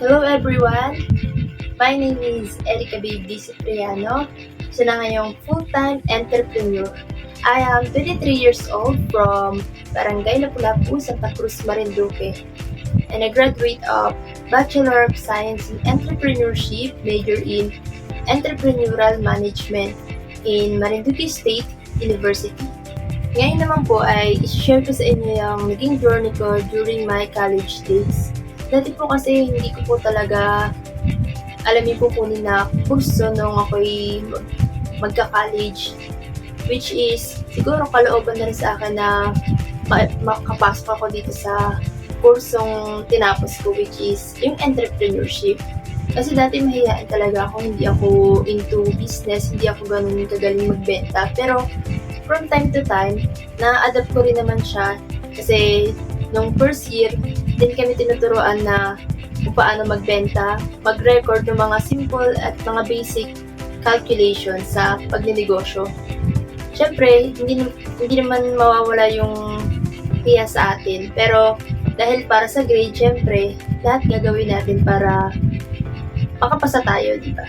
Hello everyone! My name is Erica Baby Cipriano. Isa na ngayong full-time entrepreneur. I am 23 years old from Barangay Lapu-Lapu, Santa Cruz, Marinduque. And I graduate of Bachelor of Science in Entrepreneurship, major in Entrepreneurial Management in Marinduque State University. Ngayon naman po ay i-share ko sa inyo yung naging journey ko during my college days. Dati po kasi hindi ko po talaga alam yung pupunin na kurso nung ako'y magka-college, which is siguro kalooban na rin sa akin na makapasok ako dito sa kursong tinapos ko, which is yung entrepreneurship. Kasi dati mahihain talaga ako, hindi ako into business, hindi ako ganun kagaling magbenta. Pero from time to time, na-adapt ko rin naman siya kasi nung first year, din kami tinuturuan na kung paano magbenta, mag-record ng mga simple at mga basic calculations sa pagninegosyo. Siyempre, hindi naman mawawala yung hiya sa atin. Pero dahil para sa grade, siyempre, lahat gagawin natin para makapasa tayo, di ba?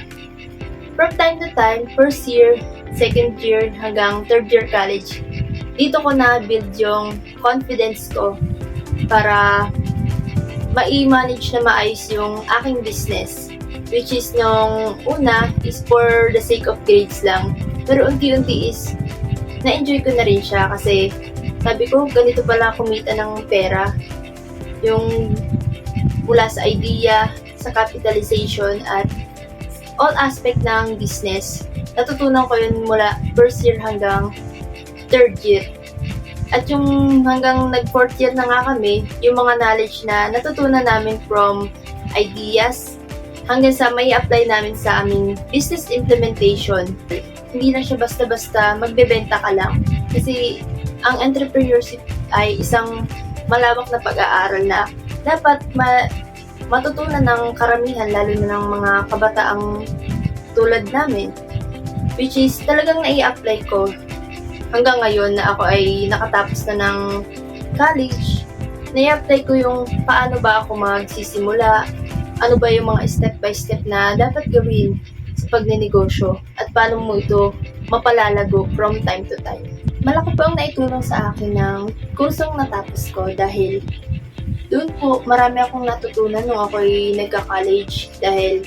From time to time, first year, second year, hanggang third year college, dito ko na-build yung confidence ko para ma-manage na maayos yung aking business. Which is nung una is for the sake of grades lang. Pero unti-unti is na-enjoy ko na rin siya kasi sabi ko ganito pala kumita ng pera. Yung mula sa idea, sa capitalization at all aspect ng business. Natutunan ko yun mula first year hanggang third year. At yung hanggang nag-fourth year na nga kami, yung mga knowledge na natutunan namin from ideas hanggang sa may apply namin sa aming business implementation. Hindi lang siya basta-basta magbebenta ka lang. Kasi ang entrepreneurship ay isang malawak na pag-aaral na dapat matutunan ng karamihan, lalo na ng mga kabataang tulad namin. Which is talagang nai-apply ko hanggang ngayon na ako ay nakatapos na ng college. Nai-apply ko yung paano ba ako magsisimula, ano ba yung mga step by step na dapat gawin sa pagninegosyo at paano mo ito mapalalago from time to time. Malaki po ang naitulong sa akin ng kursong natapos ko dahil doon po marami akong natutunan nung ako ay nagka-college dahil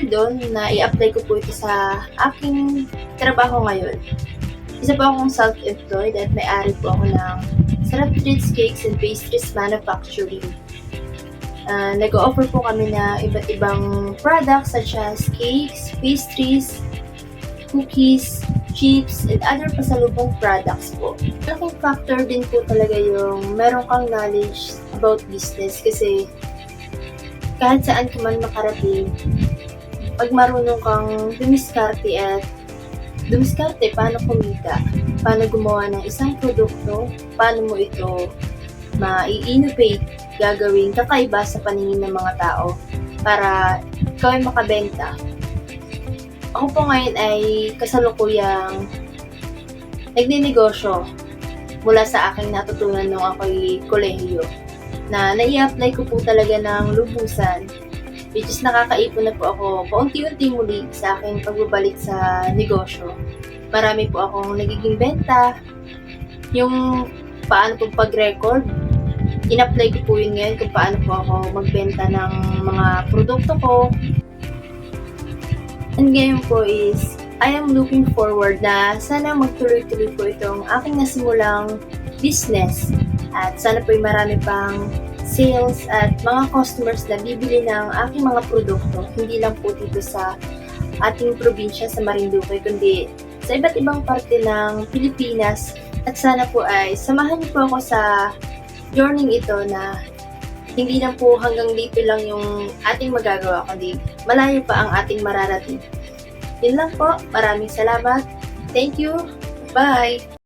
doon na i-apply ko po ito sa aking trabaho ngayon. Isa po akong self-employed at may-ari po ako ng Sarap Treats Cakes and Pastries Manufacturing. Nag-o-offer po kami na iba't ibang products such as cakes, pastries, cookies, chips, and other pasalubong products po. Malaking factor din po talaga yung meron kang knowledge about business kasi kahit saan ka man makarating, pag marunong kang dumiskarte, paano kumita, paano gumawa ng isang produkto, paano mo ito ma-innovate, gagawin kakaiba sa paningin ng mga tao para ikaw ay makabenta. Ako po ngayon ay kasalukuyang nagninegosyo mula sa aking natutunan nung ako'y kolehiyo na nai-apply ko po talaga ng lubusan, which is nakakaipon na po ako paunti-unti muli sa aking pagbabalik sa negosyo. Marami po akong nagiging benta. Yung paano po pag-record, in-apply ko po yun ngayon kung paano po ako magbenta ng mga produkto ko. And ngayon po is, I am looking forward na sana magtuloy-tuloy po itong aking nasimulang business. At sana po marami pang sales at mga customers na bibili ng aking mga produkto, hindi lang po dito sa ating probinsya sa Marinduque, kundi sa iba't ibang parte ng Pilipinas. At sana po ay samahan niyo po ako sa journey ito na hindi lang po hanggang dito lang yung ating magagawa, kundi malayo pa ang ating mararating. Yun lang po, maraming salamat. Thank you. Bye!